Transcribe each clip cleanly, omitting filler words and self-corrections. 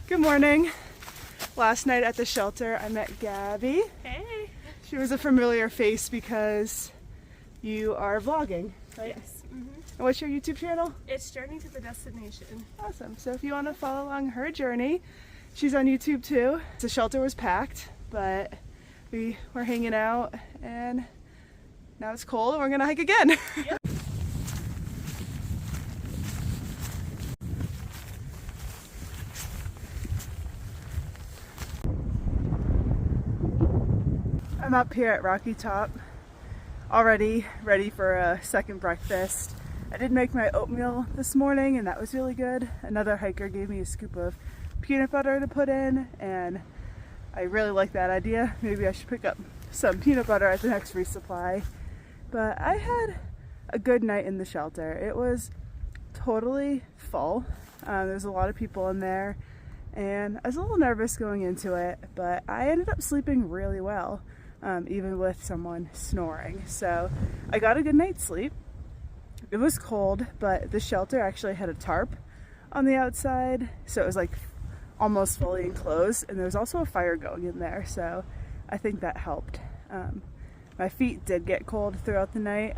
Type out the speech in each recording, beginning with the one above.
Good morning. Last night at the shelter I met Gabby. Hey. She was a familiar face because you are vlogging, right? Yes. And what's your YouTube channel? It's Journey to the Destination. Awesome. So if you want to follow along her journey, she's on YouTube too. The shelter was packed, but we were hanging out and now it's cold and we're gonna hike again. Yep. I'm up here at Rocky Top, already ready for a second breakfast. I did make my oatmeal this morning and that was really good. Another hiker gave me a scoop of peanut butter to put in and I really like that idea. Maybe I should pick up some peanut butter at the next resupply. But I had a good night in the shelter. It was totally full. There's a lot of people in there and I was a little nervous going into it, but I ended up sleeping really well. Even with someone snoring. So I got a good night's sleep. It was cold, but the shelter actually had a tarp on the outside, so it was like almost fully enclosed, and there was also a fire going in there, so I think that helped. My feet did get cold throughout the night,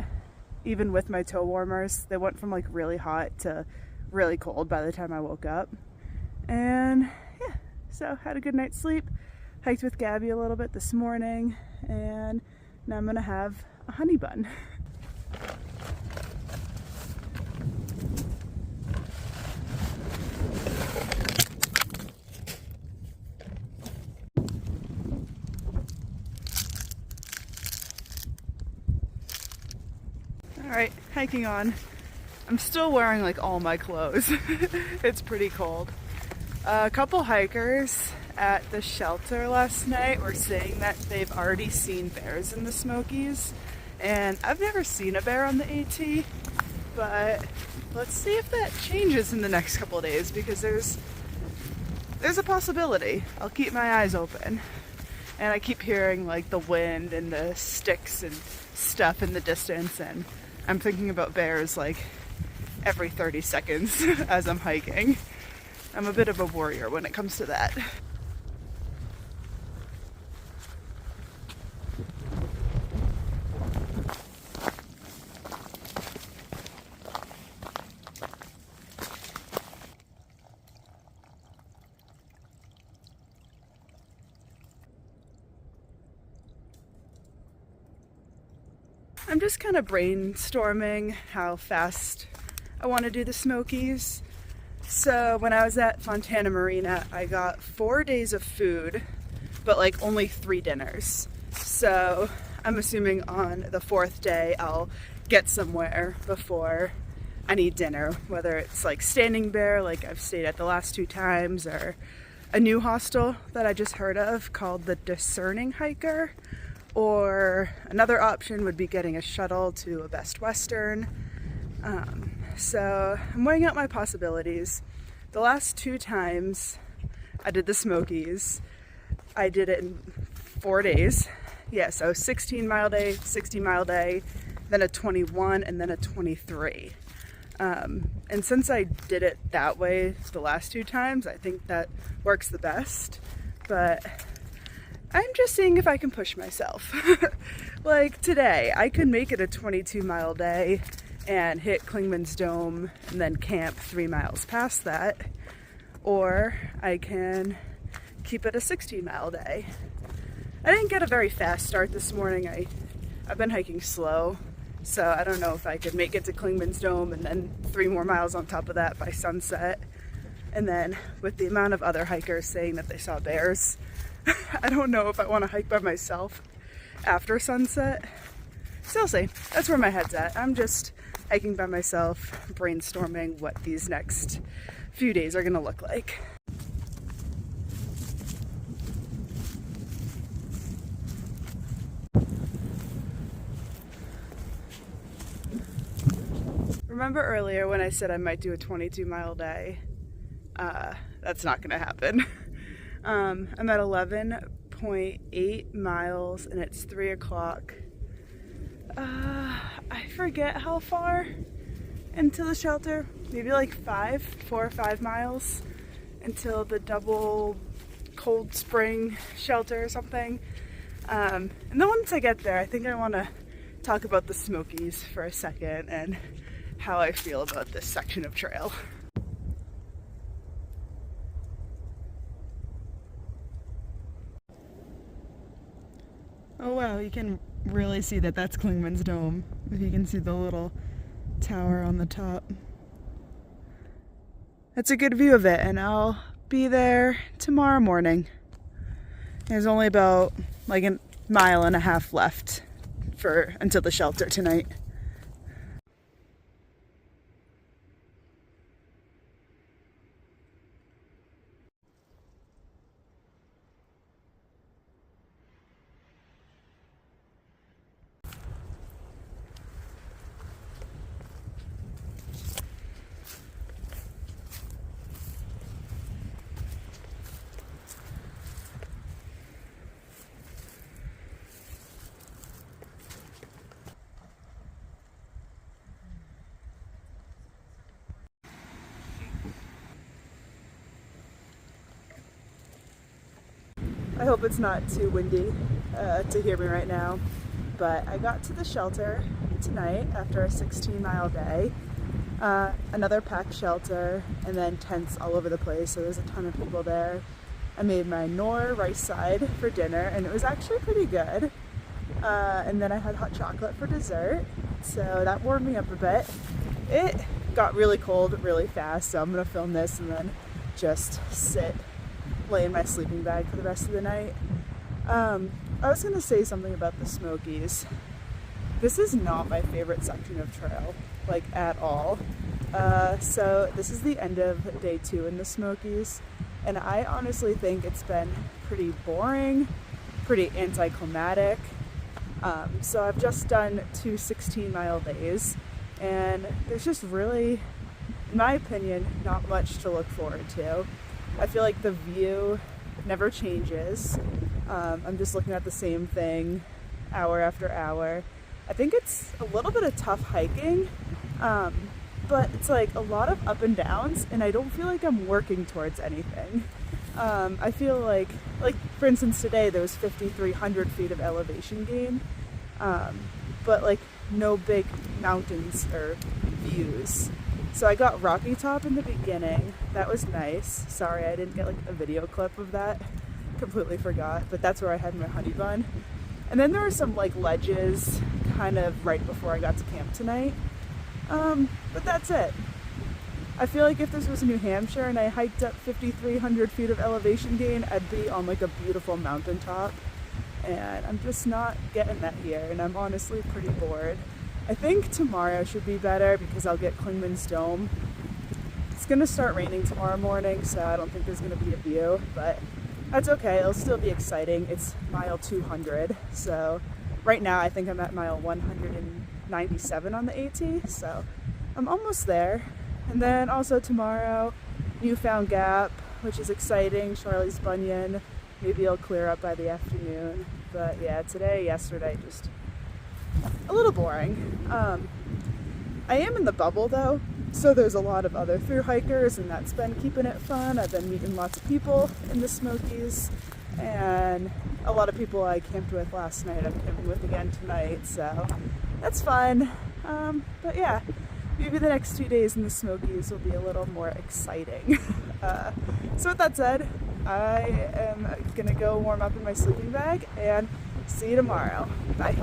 even with my toe warmers. They went from like really hot to really cold by the time I woke up. And yeah, so had a good night's sleep. Hiked with Gabby a little bit this morning, and now I'm gonna have a honey bun. All right, hiking on. I'm still wearing like all my clothes. It's pretty cold. A couple hikers at the shelter last night were saying that they've already seen bears in the Smokies, and I've never seen a bear on the AT, but let's see if that changes in the next couple of days, because there's a possibility. I'll keep my eyes open. And I keep hearing like the wind and the sticks and stuff in the distance, and I'm thinking about bears like every 30 seconds as I'm hiking. I'm a bit of a warrior when it comes to that. I'm just kind of brainstorming how fast I want to do the Smokies. So when I was at Fontana Marina, I got 4 days of food, but like only 3 dinners. So I'm assuming on the 4th day I'll get somewhere before I need dinner, whether it's like Standing Bear, like I've stayed at the last 2 times, or a new hostel that I just heard of called the Discerning Hiker, or another option would be getting a shuttle to a Best Western. So I'm weighing out my possibilities. The last 2 times I did the Smokies, I did it in 4 days. Yeah, so 16-mile day, 60-mile day, then a 21, and then a 23. And since I did it that way the last 2 times, I think that works the best. But I'm just seeing if I can push myself. Like today, I could make it a 22-mile day and hit Clingman's Dome and then camp 3 miles past that. Or I can keep it a 16-mile day. I didn't get a very fast start this morning. I've been hiking slow, so I don't know if I could make it to Clingman's Dome and then 3 more miles on top of that by sunset. And then with the amount of other hikers saying that they saw bears, I don't know if I want to hike by myself after sunset. Still see, that's where my head's at. I'm just hiking by myself, brainstorming what these next few days are gonna look like. Remember earlier when I said I might do a 22-mile day? That's not gonna happen. I'm at 11.8 miles and it's 3 o'clock. I forget how far into the shelter, maybe like 4 or 5 miles. until the double cold spring shelter or something. And then once I get there, I think I want to talk about the Smokies for a second and how I feel about this section of trail. Oh wow, you can really see that that's Klingman's Dome, if you can see the little tower on the top. That's a good view of it, and I'll be there tomorrow morning. There's only about like a mile and a half left until the shelter tonight. I hope it's not too windy to hear me right now, but I got to the shelter tonight after a 16-mile day. Another packed shelter, and then tents all over the place, so there's a ton of people there. I made my Knorr rice side for dinner, and it was actually pretty good. And then I had hot chocolate for dessert, so that warmed me up a bit. It got really cold really fast, so I'm gonna film this and then just lay in my sleeping bag for the rest of the night. I was gonna say something about the Smokies. This is not my favorite section of trail, like at all. So this is the end of day 2 in the Smokies, and I honestly think it's been pretty boring, pretty anticlimactic. So I've just done 2 16-mile days, and there's just really, in my opinion, not much to look forward to. I feel like the view never changes. I'm just looking at the same thing hour after hour. I think it's a little bit of tough hiking, but it's like a lot of up and downs, and I don't feel like I'm working towards anything. I feel like for instance today there was 5,300 feet of elevation gain, but like no big mountains or views. So I got Rocky Top in the beginning. That was nice. Sorry I didn't get like a video clip of that. Completely forgot, but that's where I had my honey bun. And then there were some like ledges kind of right before I got to camp tonight. But that's it. I feel like if this was New Hampshire and I hiked up 5,300 feet of elevation gain, I'd be on like a beautiful mountaintop. And I'm just not getting that here, and I'm honestly pretty bored. I think tomorrow should be better because I'll get Klingman's Dome. It's gonna start raining tomorrow morning, so I don't think there's gonna be a view, but that's okay, it'll still be exciting. It's mile 200, so right now I think I'm at mile 197 on the AT, so I'm almost there. And then also tomorrow, Newfound Gap, which is exciting, Charlie's Bunyan. Maybe it'll clear up by the afternoon, but yeah, yesterday, just a little boring. I am in the bubble though, so there's a lot of other through hikers, and that's been keeping it fun. I've been meeting lots of people in the Smokies, and a lot of people I camped with last night I'm camping with again tonight, so that's fun. But yeah, maybe the next 2 days in the Smokies will be a little more exciting. So with that said, I am gonna go warm up in my sleeping bag and see you tomorrow. Bye.